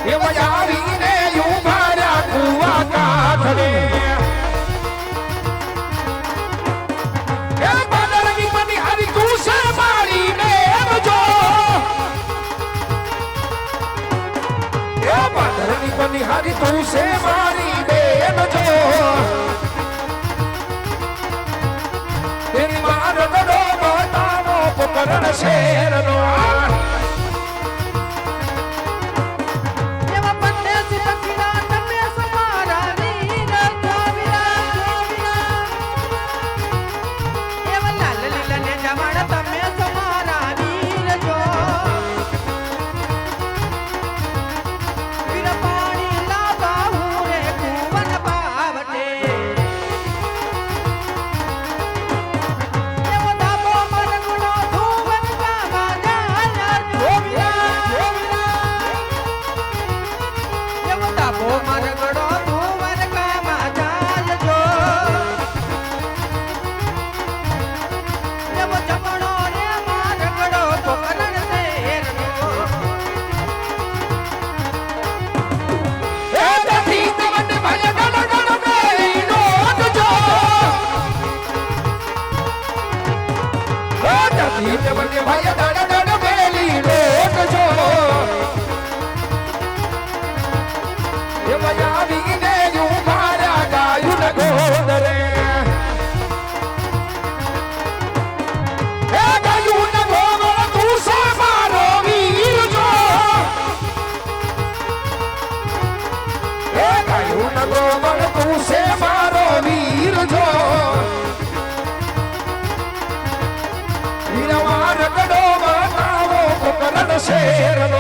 એવા આવીને ઉભા રહ્યા કુવા કાંઠે એ બાદળની બની હારી તું છે મારી બેન જો એ બાદળની બની હારી તું છે મારી બેન જો તેરી માર ગડો બતાવો પોકરણ શેરનો શેરનો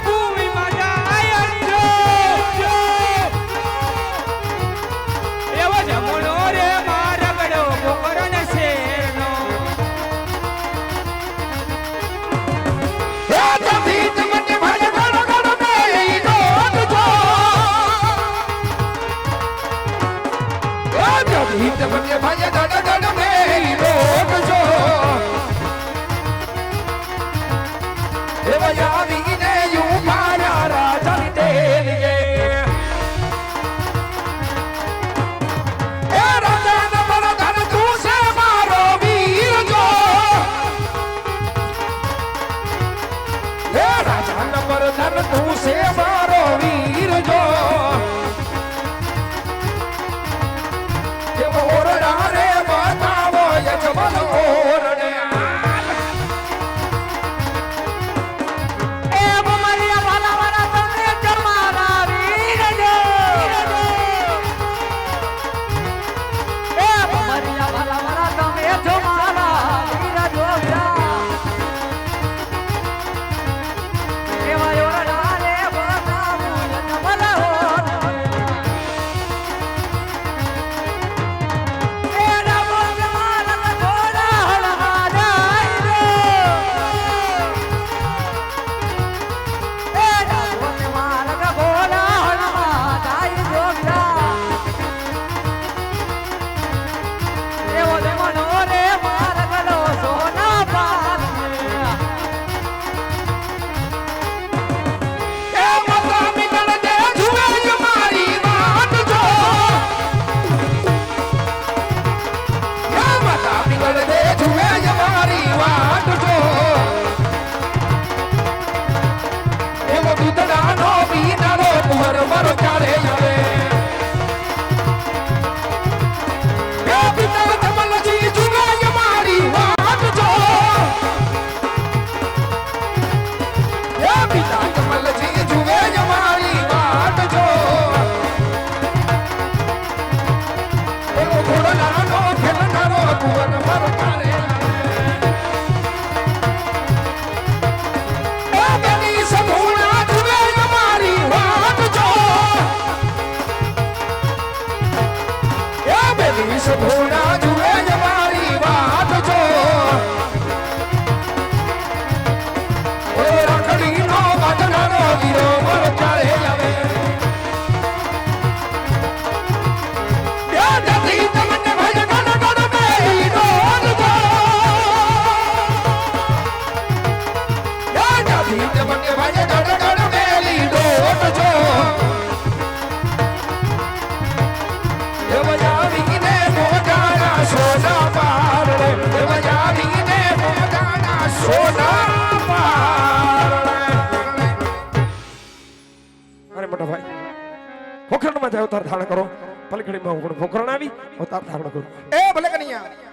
ભૂમિ ઘોડા જુએ જ મારી વાત જો ઓ રાખડીનો બાંધનારો વીરો મર ચાલે આવે ત્યાંથી તમને ભજન ગણ મેલી ડોલજો ત્યાંથી તમને ભજન ગણ મેલી ડોલજો એ બજાવીને મોઢાના સોના પારણે એ બજાવીને મોઢાના સોના પારણે અરે મોટા ભાઈ પોખરણમાં જાવ તાર ધારણ કરો પલકડીમાં હું પોખરણ આવી હું તાર ધારણ કરું એ ભલે કનૈયા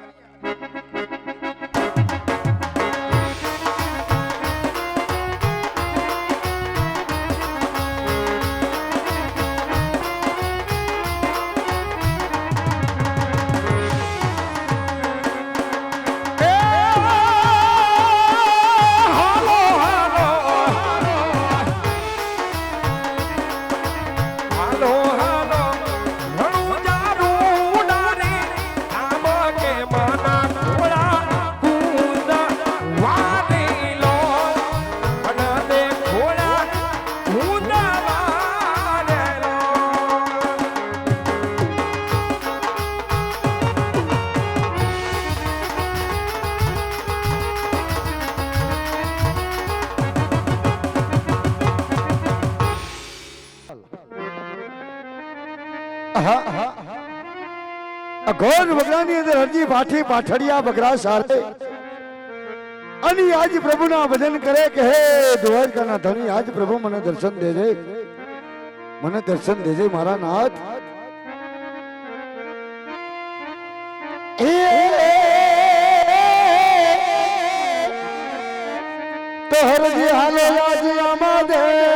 ઘોર બગડાની અંદર હરજી પાઠી પાઠડિયા બગડા સારે અને આજ પ્રભુના ભજન કરે કે હે દ્વારકાના ધણી આજ પ્રભુ મને દર્શન દેજે મારા નાથ તો હરજી હાલો રાજી આમા દેવ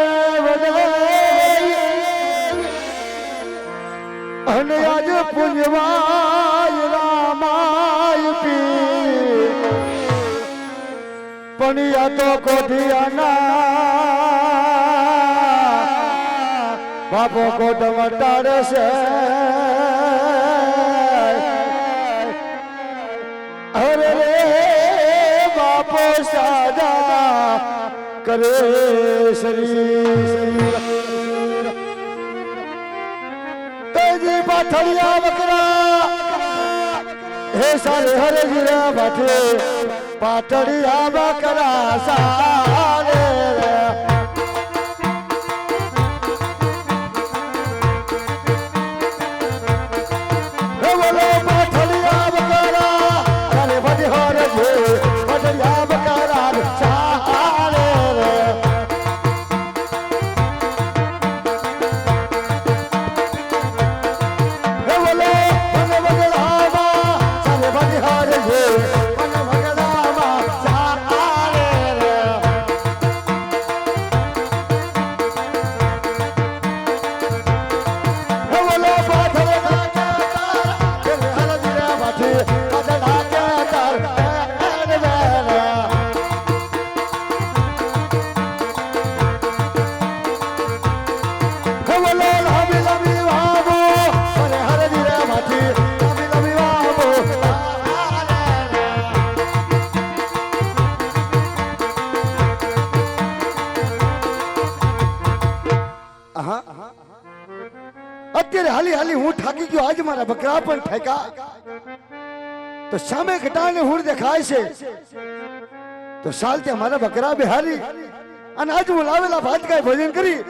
અને આજ પૂજવાય રામાય પી પણ યા તો કોઠિયાના બાપો કોટ મટાડે છે અરે રે બાપો સાદા કરે શરીર પાઠડિયા બકરા હે સારે હરે જીરા બાઠે પાઠડિયા બકરા સારે હે બોલો પાઠડિયા બકરા સારે બધી હરે જે પાઠડિયા બકરા સારે અત્યારે હાલી હાલી હું થાકી ગયો આજ મારા બકરા પણ ઠેકા તો સામે ઘટાને હું દેખાય છે તો સાલ ત્યાં મારા બકરા બિહારી અને આજ હું લાવેલા ભાત કાય ભોજન કરી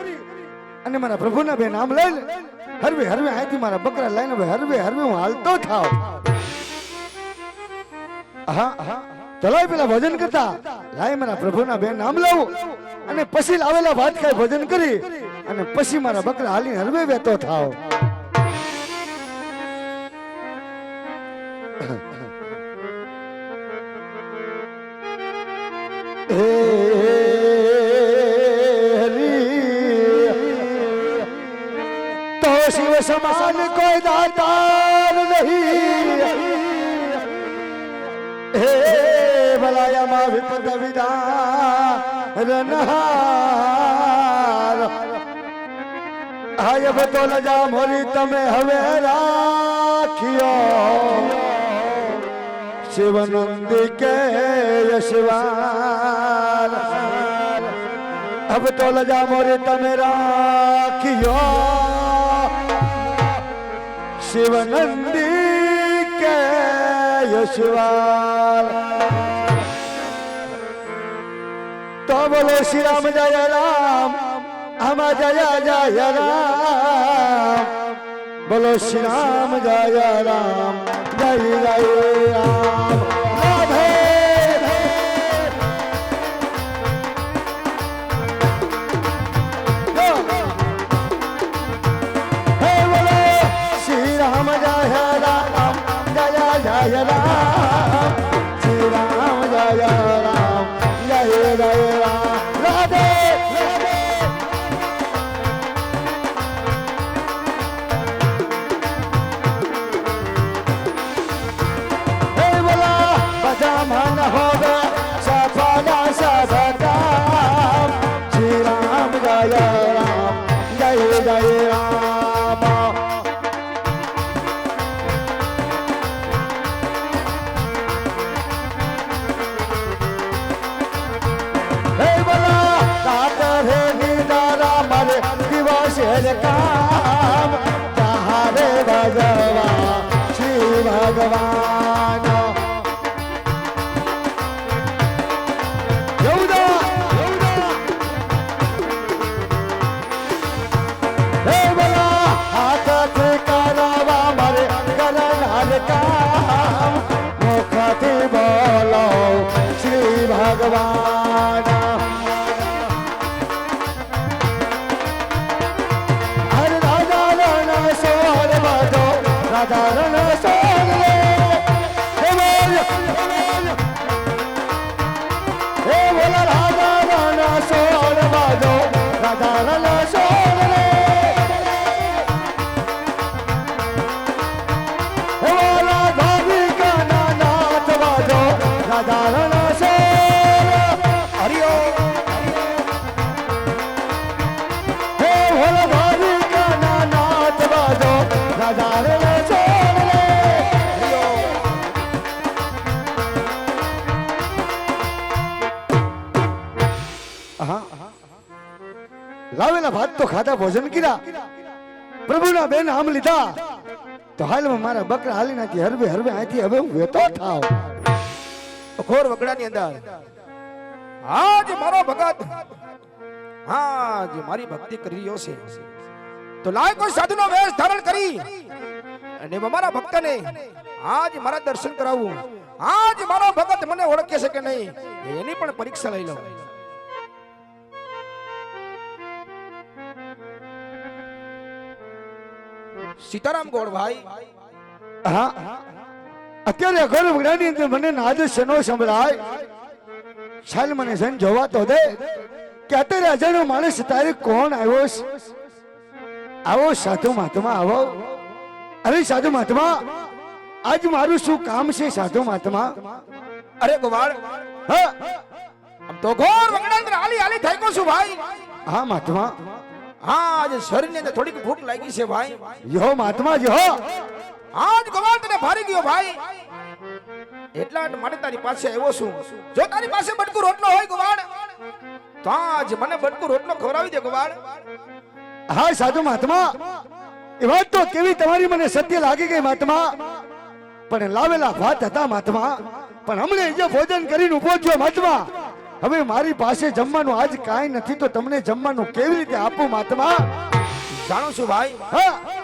અને મારા પ્રભુના બે નામ લઈને હરવે હરવે અહીંથી મારા બકરા લઈને હરવે હરવે હું હાલતો થાવ હા ચલો પેલા ભોજન કરતા લાય મારા પ્રભુના બે નામ લઉં અને પછી લાવેલા ભાત કાય ભોજન કરી અને પછી મારા બકરા હાલી હરવે વેતો થાવ तो शिव समान कोई दातार नहीं हे भलाया मा विपद विदार नहार હાય બતો લજા મોરી તમે હવે રાખ્યો શિવનંદી કે યશવાલ अब तो लजा मोरे तमे राखियो शिवनंदी के यशवाल तो बोलो श्री राम जय राम हम जय जय राम बोलो श्री राम जय राम जय जय राम राधे जय राम श्री राम जय राम जय जय राम राधे हे बोला बजा मन हो गए सफला सब काम श्री राम जय राम जय जय राम काम तारे भगवा श्री भगवान यहूदा हे बोला हाथ से करावा मारे करनाल काम मुख से बोलो श्री भगवान राधारण सोन ले हे बोला राधारण सोन बाजो राधारण सोन ले हे बोला भाभी का नाथ बाजो राधारण सोन हरिओ हे बोला भाभी का नाथ बाजो राधारण लावेला भात तो खाधा भोजन किया प्रभु ना बेन नाम लीधा तो हाल में मारा बकरा हाली नाथी हरबे हरबे आथी હવે હું વેતો થાવ ઘોર વગડાની અંદર આજ મારો ભગત આજ મારી ભક્તિ કરી રહ્યો છે તો લાય કોઈ સાધુનો વેશ ધારણ કરી અને મારા ભક્તને આજ મારા દર્શન કરાવું આજ મારો ભગત મને ઓળખે છે કે નહીં એની પણ પરીક્ષા લઈ લઉં સીતારામ ગોળ ભાઈ હા અત્યારે ઘર વગડાની અંદર મને નાદ શનો સંભળાય ચાલ મને જન જોવા તો દે કે અત્યારે અજાણ્યો માણસ તારે કોણ આવ્યો છે આવો સાધુ મહાત્મા આવો અરે સાધુ મહાત્મા આજ મારું શું કામ છે સાધુ મહાત્મા અરે ગોવાળ હા આમ તો ઘોર વગડા અંદર હાલી હાલી થઈ ગયો છું ભાઈ હા મહાત્મા હા આજે શરીરની અંદર થોડીક ભૂખ લાગી છે ભાઈ યો મહાત્મા જો આજ ગોવાળ તને ભારી ગયો ભાઈ એટલા માટે તારી પાસે આવ્યો છું જો તારી પાસે બટકું રોટલો હોય ગોવાળ તો આજ મને બટકું રોટલો ખવડાવી દે ગોવાળ હા સાધુ મહાત્મા એ વાત તો કેવી તમારી મને સત્ય લાગી ગઈ મહાત્મા પણ લાવેલા ભાત હતા મહાત્મા પણ હમણે જે ભોજન કરીને ઉભો થયો મહાત્મા હવે મારી પાસે જમવાનું આજ કાંઈ નથી તો તમને જમવાનું કેવી રીતે આપું મહાત્મા જાણો છું ભાઈ હા